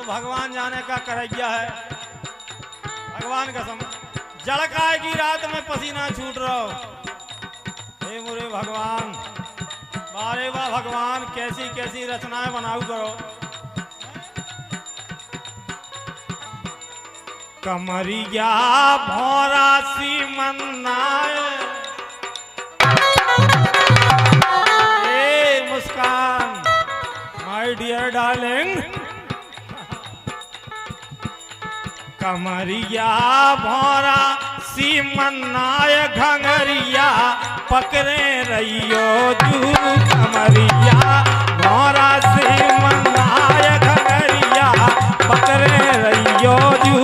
तो भगवान जाने का करैया है। भगवान कसम जड़काए की रात में पसीना छूट रहा हो। हे मुरे भगवान, बारे वाह भगवान, कैसी कैसी रचनाएं बनाऊ करो। कमरिया भौरा सी मन्नाए, ए मुस्कान माय डियर डार्लिंग। कमरिया भौरा सी मन्नाए, घंगरिया पकड़े रहियो जू। कमरिया भौरा सी मन्नाए, घंगरिया पकड़े रहियो जू।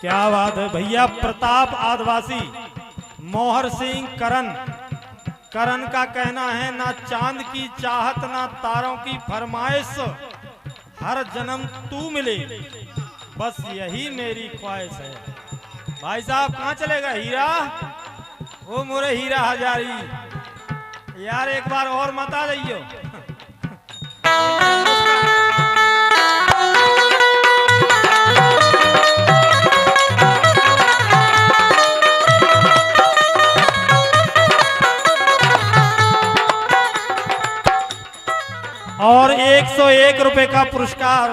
क्या बात है भैया। प्रताप आदिवासी, मोहर सिंह करण का कहना है, ना चांद की चाहत ना तारों की फरमाइश, हर जन्म तू मिले बस यही मेरी ख्वाहिश है। भाई साहब कहाँ चलेगा हीरा, वो मोरे हीरा हजारी यार, एक बार और मत आ जाइयो। और 101 रुपए का पुरस्कार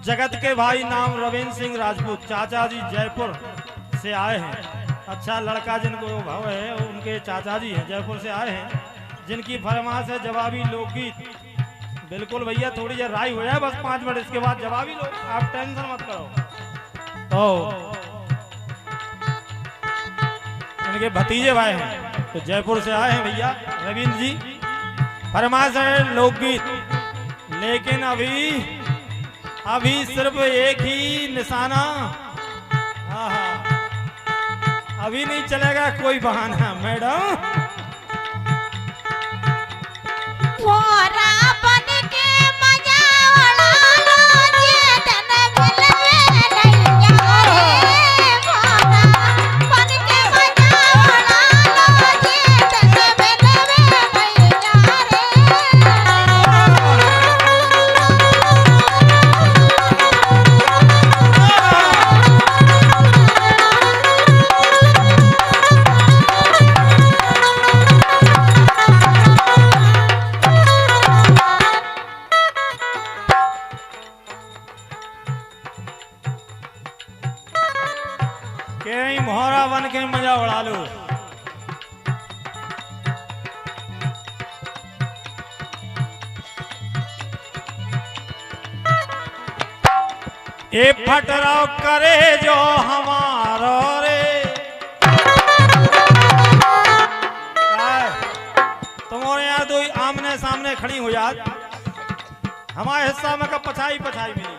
जगत के भाई नाम रविंद्र सिंह राजपूत, चाचा जी जयपुर से आए हैं। अच्छा लड़का जिनको भाव है उनके चाचा जी हैं, जयपुर से आए हैं, जिनकी फरमाइश है जवाबी लोकगीत। बिल्कुल भैया, थोड़ी देर राय हो जाए बस 5 मिनट, इसके बाद जवाबी लोग, आप टेंशन मत करो। तो इनके भतीजे भाई हैं, तो जयपुर से आए हैं भैया रविंद्र जी। फरमाइश है लोकगीत, लेकिन अभी सिर्फ एक ही निशाना, अभी नहीं चलेगा कोई बहाना मैडम। के मोहरा बन के मजा उड़ा लो। ए फटराव करे जो हमारो रे, तुम्हारे यहाँ दो आमने सामने खड़ी हो जात, हमारे हिस्सा में कब पछाई मिली।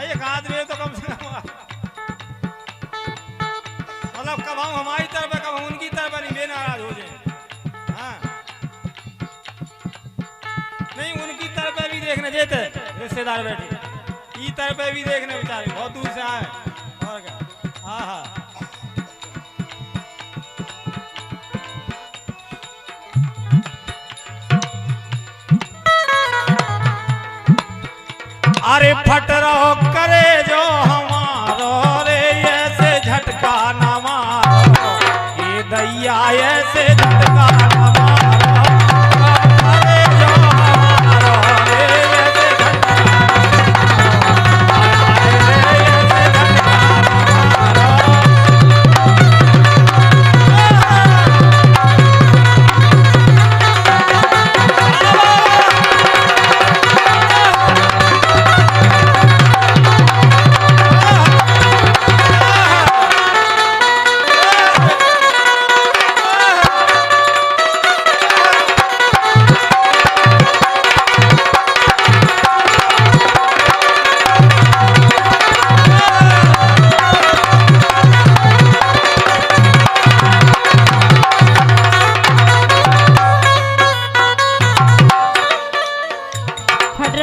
एक आदमी तो कम से कम मतलब कब हम हमारी तरफ है, कब हम उनकी तरफ नहीं, बेनाराज हो जाए। हाँ नहीं, उनकी तरफ भी देखने देते रिश्तेदार बैठे, ई तरफ भी देखने बेचारे बहुत दूर से आए। और क्या, हाँ हाँ अरे फट रहो करे जो हमारो रे, ऐसे झटका न मारो, ये दैया ऐसे झटका न मारो। अरे जो हमारो रे, ऐसे झटका न मारो।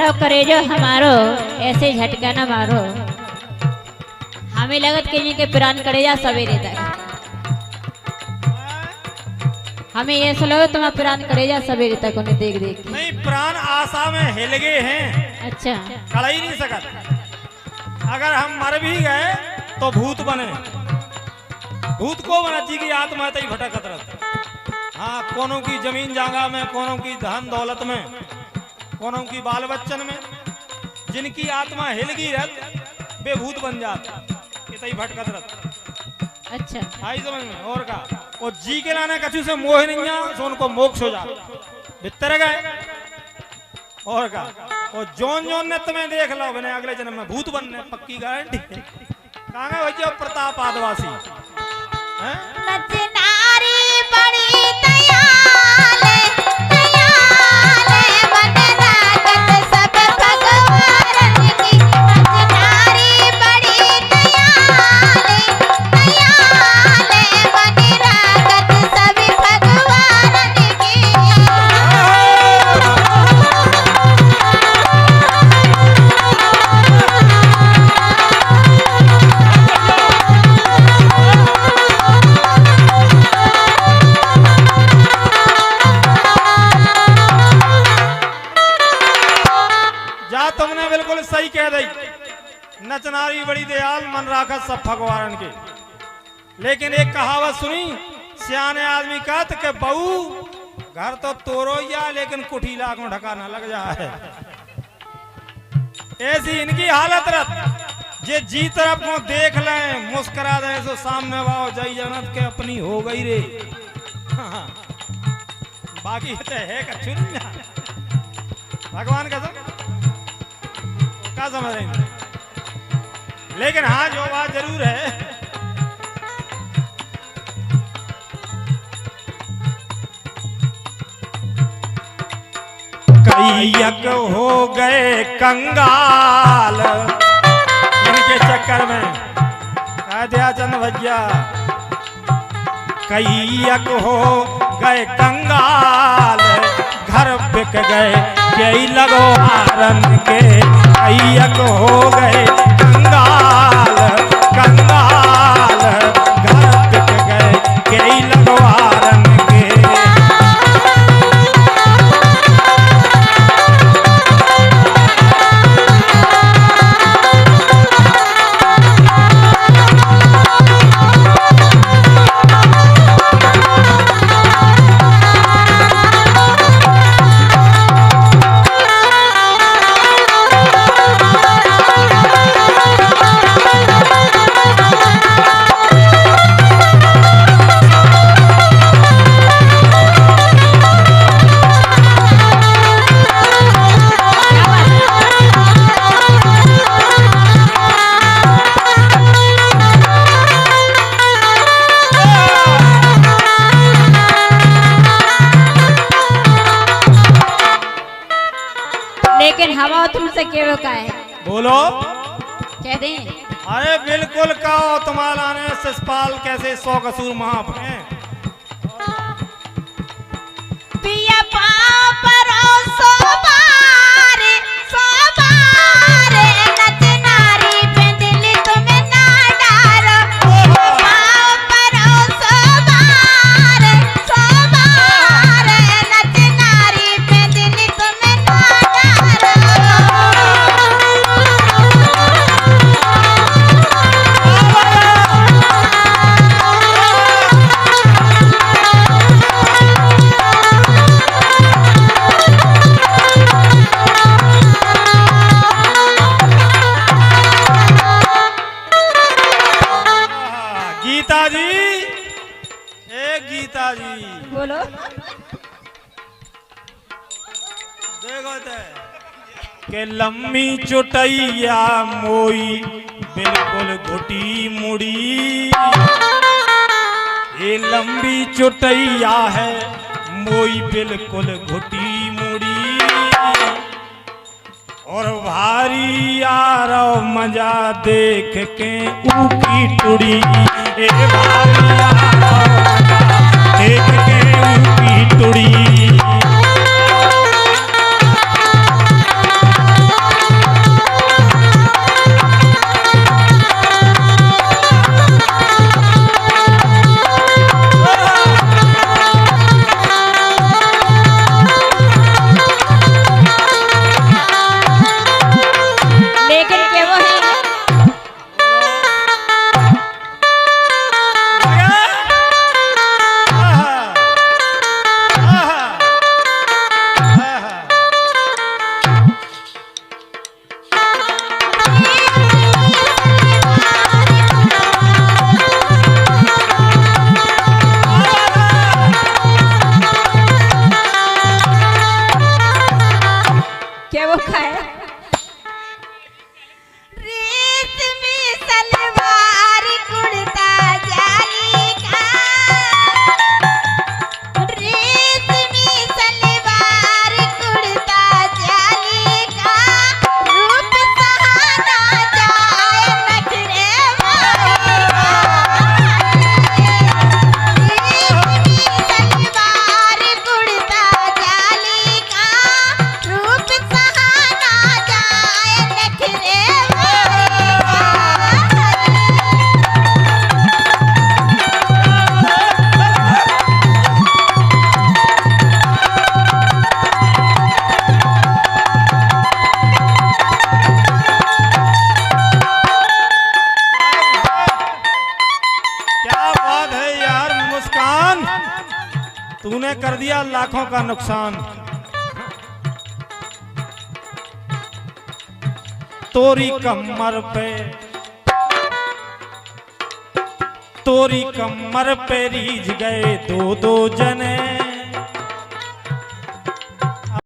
लो करेजो हमारो, ऐसे झटका न मारो। हमें लगत के प्राण करेजा सवेरे तक। हमें ये लगा तुम्हारा प्राण करेजा सवेरे तक उन्हें देख देख। नहीं, प्राण आशा में हिल गए हैं। अच्छा, खड़ा ही नहीं सकत। अगर हम मर भी गए तो भूत बने। भूत को बना जी की आत्मा तई भटकत रहता। हाँ, कोनों की जमीन जागा में, कोनों की धन दौलत में, कोनों की बाल बच्चन में, जिनकी आत्मा हिल गई रहत वे भूत बन जाता। तई भटकत रहता। अच्छा, आई समझ में। और का वो जी के लाने कछु से मोह नहीं आ, सो उनको मोक्ष हो जा भीतर गए। और का वो जोन जोन ने तुम्हें देख लो बने अगले जन्म में भूत बनने पक्की गारंटी। कहाँ गए भैया प्रताप आदिवासी हैं? नचनारी बड़ी दयाले दयाले बन रागत सब भगवान की। नचनारी बड़ी दयाले दयाले बन रागत सब भगवान की। जा तुमने बिल्कुल सही कह दी। नचनारी बड़ी दयाल मन राखत सब भगवान के। लेकिन एक कहावत सुनी सियाने आदमी का के बहू घर तो तोरो या लेकिन कुठी लाख में ढका ना लग जा है। ऐसी इनकी हालत रत जे जी तरफ को देख लें मुस्कुरा दे सो सामने वाओ जई जनत के अपनी हो गई रे। हाँ, बाकी तो है कछु नहीं भगवान का सब क्या समझ रहे हैं। लेकिन हाँ, जो बात जरूर है कैयक हो गए कंगाल इनके चक्कर में। कह दिया चंद भैया कैयक हो गए कंगाल घर बिक गए कई लगो हारन के। कैयक हो गए कंगाल कंगाल घर बिक गए कई लगो हारन के। लेकिन हवा तुमसे केवल का है बोलो। कह दें। अरे बिल्कुल कहो तुम्हारा ने शिषपाल कैसे 100 कसूर माफ हैं। पिया पाँव परो सोबारे सोबारे नचनारी पे दिल तुम्हें ना डारो। पाँव परो सोबारे सोबारे नचनारी पे दिल तुम्हें ना डारो। गीता जी, एक गीता जी बोलो। देखो ते के लम्बी चुटैया मोई बिल्कुल घुटी मुड़ी। ये लंबी चुटैया है मोई बिल्कुल घुटी मुड़ी। और भारी यारो मजा देख के ऊकी टुड़ी। ए भारी यारो मजा देख के ऊकी टुड़ी। नुकसान। तोरी कमर पे रीझ गए दो दो जने।